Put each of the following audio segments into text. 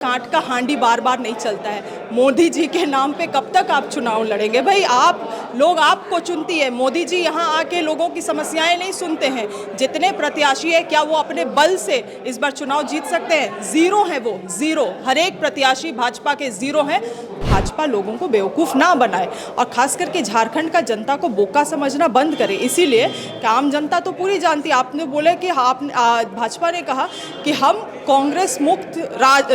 Can't का हांडी बार बार नहीं चलता है। मोदी जी के नाम पे कब तक आप चुनाव लड़ेंगे? भाई आप लोग आपको चुनती है। मोदी जी यहाँ आके लोगों की समस्याएं नहीं सुनते हैं। जितने प्रत्याशी है क्या वो अपने बल से इस बार चुनाव जीत सकते हैं? जीरो है, वो जीरो। हर एक प्रत्याशी भाजपा के जीरो हैं। भाजपा लोगों को बेवकूफ़ ना बनाए और खास करके झारखंड का जनता को बोका समझना बंद करे। इसीलिए कि आम जनता तो पूरी जानती। आपने बोला कि भाजपा ने कहा कि हम कांग्रेस मुक्त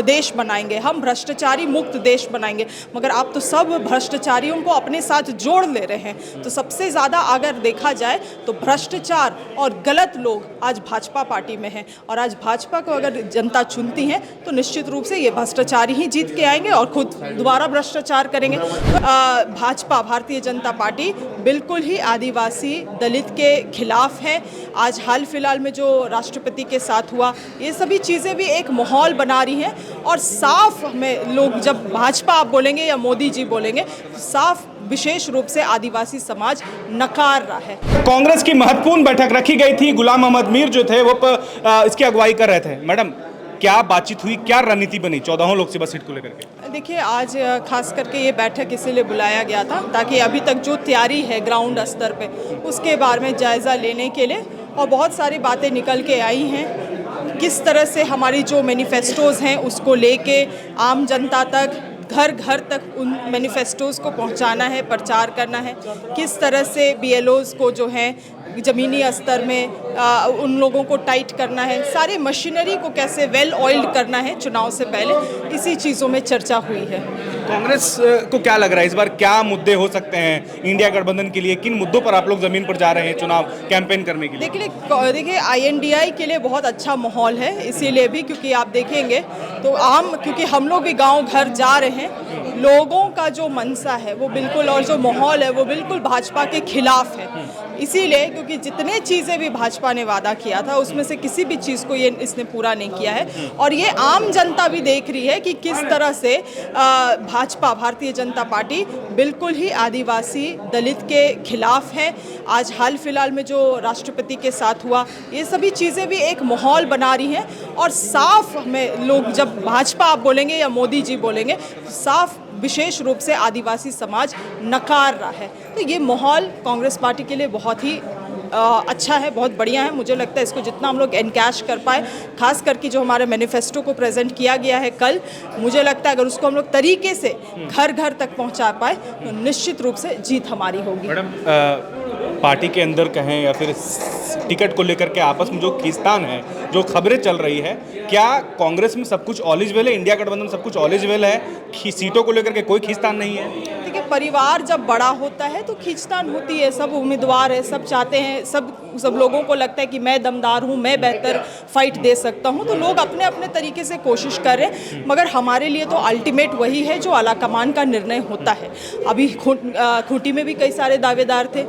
देश बनाएंगे, हम भ्रष्टाचारी मुक्त देश बनाएंगे, मगर आप तो सब भ्रष्टाचारियों को अपने साथ जोड़ ले रहे हैं। तो सबसे ज़्यादा अगर देखा जाए तो भ्रष्टाचार और गलत लोग आज भाजपा पार्टी में हैं और आज भाजपा को अगर जनता चुनती है तो निश्चित रूप से ये भ्रष्टाचारी ही जीत के आएंगे और खुद दोबारा भ्रष्टाचार करेंगे। भाजपा भारतीय जनता पार्टी बिल्कुल ही आदिवासी दलित के खिलाफ है। आज हाल फिलहाल में जो राष्ट्रपति के साथ हुआ, ये सभी चीज़ें भी एक माहौल बना रही हैं और साफ में लोग जब भाजपा आप बोलेंगे या मोदी जी बोलेंगे तो साफ विशेष रूप से आदिवासी समाज नकार रहा है। कांग्रेस की महत्वपूर्ण बैठक रखी गई थी। गुलाम मोहम्मद मीर जो थे वो इसकी अगुवाई कर रहे थे। मैडम, क्या बातचीत हुई, क्या रणनीति बनी 14 लोकसभा सीट को लेकर के? देखिए, आज खास करके ये बैठक इसीलिए बुलाया गया था ताकि अभी तक जो तैयारी है ग्राउंड स्तर पे उसके बारे में जायज़ा लेने के लिए, और बहुत सारी बातें निकल के आई हैं। किस तरह से हमारी जो मैनिफेस्टोज़ हैं उसको लेके आम जनता तक, घर घर तक उन मैनिफेस्टोज़ को पहुंचाना है, प्रचार करना है। किस तरह से बीएलओज़ को जो है ज़मीनी स्तर में उन लोगों को टाइट करना है, सारी मशीनरी को कैसे वेल ऑयल्ड करना है चुनाव से पहले, इसी चीज़ों में चर्चा हुई है। कांग्रेस को क्या लग रहा है इस बार क्या मुद्दे हो सकते हैं इंडिया गठबंधन के लिए? किन मुद्दों पर आप लोग जमीन पर जा रहे हैं चुनाव कैंपेन करने के लिए? देखिए INDI के लिए बहुत अच्छा माहौल है, इसीलिए भी क्योंकि आप देखेंगे तो क्योंकि हम लोग भी गांव घर जा रहे हैं, लोगों का जो मनसा है वो बिल्कुल, और जो माहौल है वो बिल्कुल भाजपा के खिलाफ है। इसीलिए क्योंकि जितने चीज़ें भी भाजपा ने वादा किया था उसमें से किसी भी चीज़ को इसने पूरा नहीं किया है, और ये आम जनता भी देख रही है कि किस तरह से भाजपा भारतीय जनता पार्टी बिल्कुल ही आदिवासी दलित के खिलाफ है। आज हाल फिलहाल में जो राष्ट्रपति के साथ हुआ, ये सभी चीज़ें भी एक माहौल बना रही हैं और साफ में लोग जब भाजपा आप बोलेंगे या मोदी जी बोलेंगे साफ विशेष रूप से आदिवासी समाज नकार रहा है। तो ये माहौल कांग्रेस पार्टी के लिए बहुत ही अच्छा है, बहुत बढ़िया है। मुझे लगता है इसको जितना हम लोग एनकैश कर पाए, खास करके जो हमारे मैनिफेस्टो को प्रेजेंट किया गया है कल, मुझे लगता है अगर उसको हम लोग तरीके से घर घर तक पहुंचा पाए तो निश्चित रूप से जीत हमारी होगी। मैडम, पार्टी के अंदर कहें या फिर टिकट को लेकर के आपस में जो खींचतान है, जो खबरें चल रही है, क्या कांग्रेस में सब कुछ ऑल इज वेल है, इंडिया गठबंधन सब कुछ ऑल इज वेल है, सीटों को लेकर के कोई खींचतान नहीं है? देखिए, परिवार जब बड़ा होता है तो खींचतान होती है। सब उम्मीदवार है, सब चाहते हैं, सब लोगों को लगता है कि मैं दमदार हूँ, मैं बेहतर फाइट दे सकता हूँ, तो लोग अपने अपने तरीके से कोशिश कर रहे हैं। मगर हमारे लिए तो अल्टीमेट वही है जो आलाकमान का निर्णय होता है। अभी खूंटी में भी कई सारे दावेदार थे,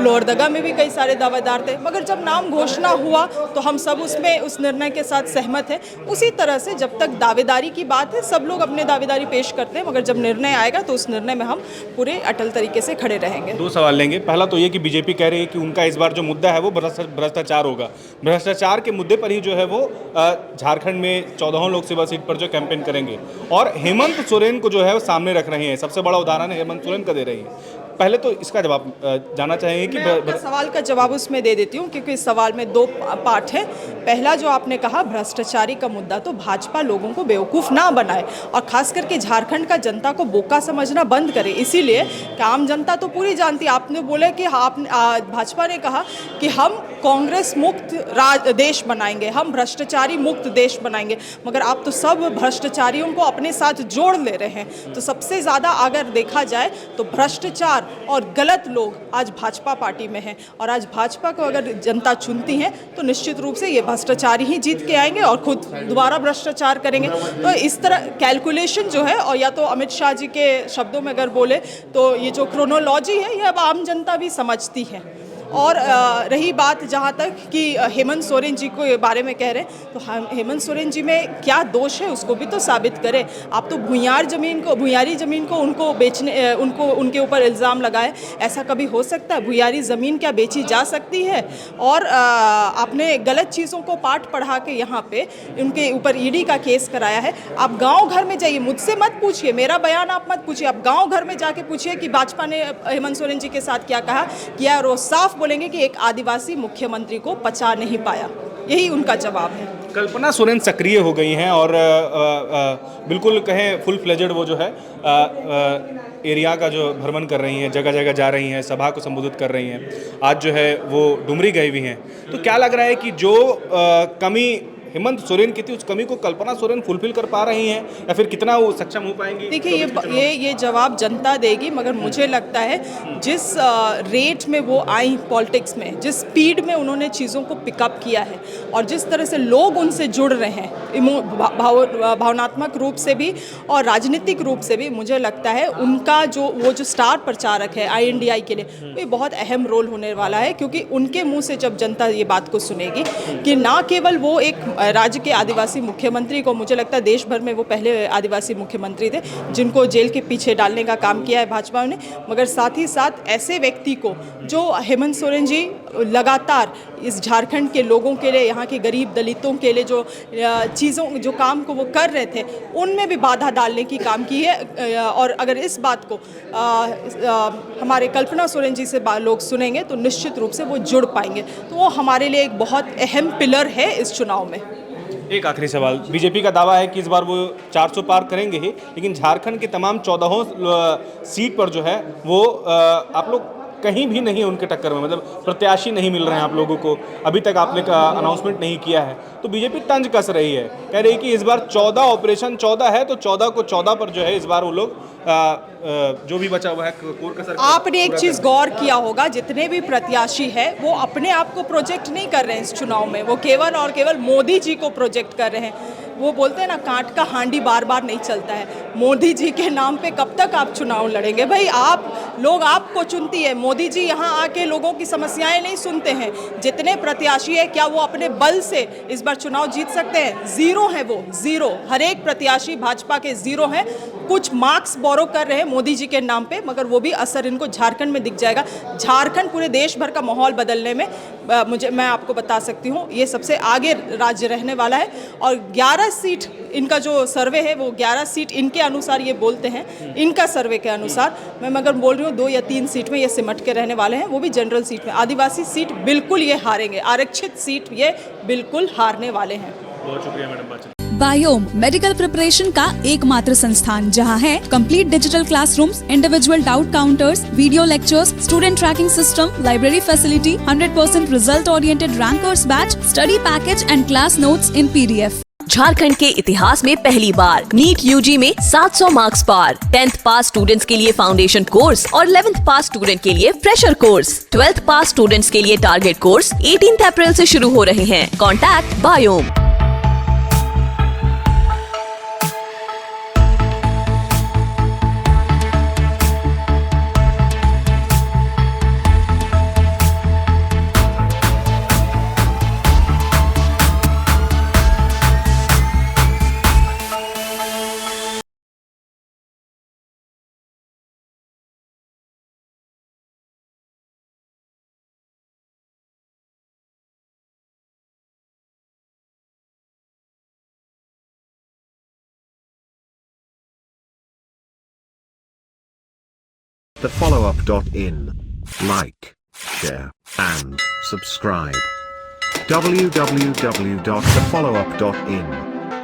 लोहरदगा में भी कई सारे दावेदार थे, मगर जब नाम घोषणा हुआ तो हम सब उसमें उस निर्णय के साथ सहमत हैं। उसी तरह से जब तक दावेदारी की बात है सब लोग अपने दावेदारी पेश करते हैं, मगर जब निर्णय आएगा तो उस निर्णय में हम पूरे अटल तरीके से खड़े रहेंगे। 2 सवाल लेंगे। पहला तो ये कि बीजेपी कह रही है कि उनका इस बार जो मुद्दा है वो भ्रष्टाचार होगा। भ्रष्टाचार के मुद्दे पर ही जो है वो झारखंड में 14 लोकसभा सीट पर जो कैंपेन करेंगे, और हेमंत सोरेन को जो है वो सामने रख रहे हैं। सबसे बड़ा उदाहरण हेमंत सोरेन का दे रही है। पहले तो इसका जवाब जानना चाहेंगे कि मैं सवाल का जवाब उसमें दे देती हूँ, क्योंकि इस सवाल में 2 पार्ट है। पहला जो आपने कहा भ्रष्टाचारी का मुद्दा, तो भाजपा लोगों को बेवकूफ़ ना बनाए और खास करके झारखंड का जनता को बोका समझना बंद करे। इसीलिए कि आम जनता तो पूरी जानती। आपने बोला कि भाजपा ने कहा कि हम कांग्रेस मुक्त देश बनाएंगे, हम भ्रष्टाचारी मुक्त देश बनाएंगे, मगर आप तो सब भ्रष्टाचारियों को अपने साथ जोड़ ले रहे हैं। तो सबसे ज़्यादा अगर देखा जाए तो भ्रष्टाचार और गलत लोग आज भाजपा पार्टी में हैं और आज भाजपा को अगर जनता चुनती है तो निश्चित रूप से ये भ्रष्टाचारी ही जीत के आएंगे और खुद दोबारा भ्रष्टाचार करेंगे। तो इस तरह कैलकुलेशन जो है, और या तो अमित शाह जी के शब्दों में अगर बोले तो ये जो क्रोनोलॉजी है ये अब आम जनता भी समझती है। और रही बात जहाँ तक कि हेमंत सोरेन जी को बारे में कह रहे हैं, तो हेमंत सोरेन जी में क्या दोष है उसको भी तो साबित करें। आप तो भुयारी ज़मीन को उनको बेचने, उनको उनके ऊपर इल्ज़ाम लगाए। ऐसा कभी हो सकता है? भुयारी ज़मीन क्या बेची जा सकती है? और आपने गलत चीज़ों को पाठ पढ़ा के यहाँ पे उनके ऊपर ईडी का केस कराया है। आप गांव घर में जाइए, मुझसे मत पूछिए, मेरा बयान आप मत पूछिए, आप गांव घर में जाके पूछिए कि भाजपा ने हेमंत सोरेन जी के साथ क्या कहा किया, और वो साफ बोलेंगे कि एक आदिवासी मुख्यमंत्री को पचा नहीं पाया। यही उनका जवाब है। कल्पना सोरेन सक्रिय हो गई हैं और बिल्कुल कहें फुल फ्लेजेड वो जो है एरिया का जो भ्रमण कर रही हैं, जगह जगह जा रही हैं, सभा को संबोधित कर रही हैं। आज जो है वो डुमरी गई हुई हैं। तो क्या लग रहा है कि जो कमी हेमंत सोरेन की थी उस कमी को कल्पना सोरेन फुलफिल कर पा रही हैं, या फिर कितना वो सक्षम हो पाएंगी? देखिए ये जवाब जनता देगी, मगर मुझे लगता है जिस रेट में वो आई पॉलिटिक्स में, जिस स्पीड में उन्होंने चीज़ों को पिकअप किया है और जिस तरह से लोग उनसे जुड़ रहे हैं भावनात्मक रूप से भी और राजनीतिक रूप से भी, मुझे लगता है उनका जो स्टार प्रचारक है INDI के लिए, ये बहुत अहम रोल होने वाला है। क्योंकि उनके मुंह से जब जनता ये बात को सुनेगी कि ना केवल वो एक राज्य के आदिवासी मुख्यमंत्री को, मुझे लगता है देश भर में वो पहले आदिवासी मुख्यमंत्री थे जिनको जेल के पीछे डालने का काम किया है भाजपा ने, मगर साथ ही साथ ऐसे व्यक्ति को जो हेमंत सोरेन जी लगातार इस झारखंड के लोगों के लिए, यहाँ के गरीब दलितों के लिए जो काम को वो कर रहे थे, उनमें भी बाधा डालने की काम की है। और अगर इस बात को हमारे कल्पना सोरेन जी से लोग सुनेंगे तो निश्चित रूप से वो जुड़ पाएंगे। तो वो हमारे लिए एक बहुत अहम पिलर है इस चुनाव में। एक आखिरी सवाल, बीजेपी का दावा है कि इस बार वो 400 पार करेंगे ही, लेकिन झारखंड के तमाम 14 सीट पर जो है वो आप लोग कहीं भी नहीं उनके टक्कर में, मतलब प्रत्याशी नहीं मिल रहे हैं आप लोगों को। अभी तक आपने अनाउंसमेंट नहीं किया है, तो बीजेपी तंज कस रही है, कह रही है कि इस बार 14 ऑपरेशन 14 है, तो 14 को 14 पर जो है इस बार वो लोग जो भी बचा हुआ है कोर कसर। आपने एक चीज़ गौर किया होगा, जितने भी प्रत्याशी है वो अपने आप को प्रोजेक्ट नहीं कर रहे हैं इस चुनाव में, वो केवल और केवल मोदी जी को प्रोजेक्ट कर रहे हैं। वो बोलते हैं ना, कांट का हांडी बार बार नहीं चलता है। मोदी जी के नाम पे कब तक आप चुनाव लड़ेंगे? भाई लोग आपको चुनती है। मोदी जी यहाँ आके लोगों की समस्याएं नहीं सुनते हैं। जितने प्रत्याशी है, क्या वो अपने बल से इस बार चुनाव जीत सकते हैं? जीरो है वो, जीरो। हर एक प्रत्याशी भाजपा के जीरो हैं। कुछ मार्क्स बोरो कर रहे हैं मोदी जी के नाम पे, मगर वो भी असर इनको झारखंड में दिख जाएगा। झारखंड पूरे देश भर का माहौल बदलने में मैं आपको बता सकती हूँ ये सबसे आगे राज्य रहने वाला है। और 11 सीट इनका जो सर्वे है, वो 11 सीट इनके अनुसार ये बोलते हैं, इनका सर्वे के अनुसार। मैं मगर बोल रही हूँ 2 या 3 सीट में ये सिमट के रहने वाले हैं, वो भी जनरल सीट में। आदिवासी सीट बिल्कुल ये हारेंगे, आरक्षित सीट ये बिल्कुल हारने वाले हैं। बहुत शुक्रिया मैडम। बायोम मेडिकल प्रिपरेशन का एकमात्र संस्थान जहां है complete digital classrooms, individual doubt counters, video lectures, student tracking system, library facility, 100% result oriented rankers batch, study package and class notes in PDF। Jharkhand के इतिहास में पहली बार नीट UG में 700 मार्क्स पार। 10th पास स्टूडेंट्स के लिए फाउंडेशन कोर्स और 11th पास student के लिए फ्रेशर कोर्स। 12th पास स्टूडेंट्स के लिए टारगेट कोर्स 18 अप्रैल से शुरू हो रहे हैं। Contact biome. The followup.in. Like, share, and subscribe. www.thefollowup.in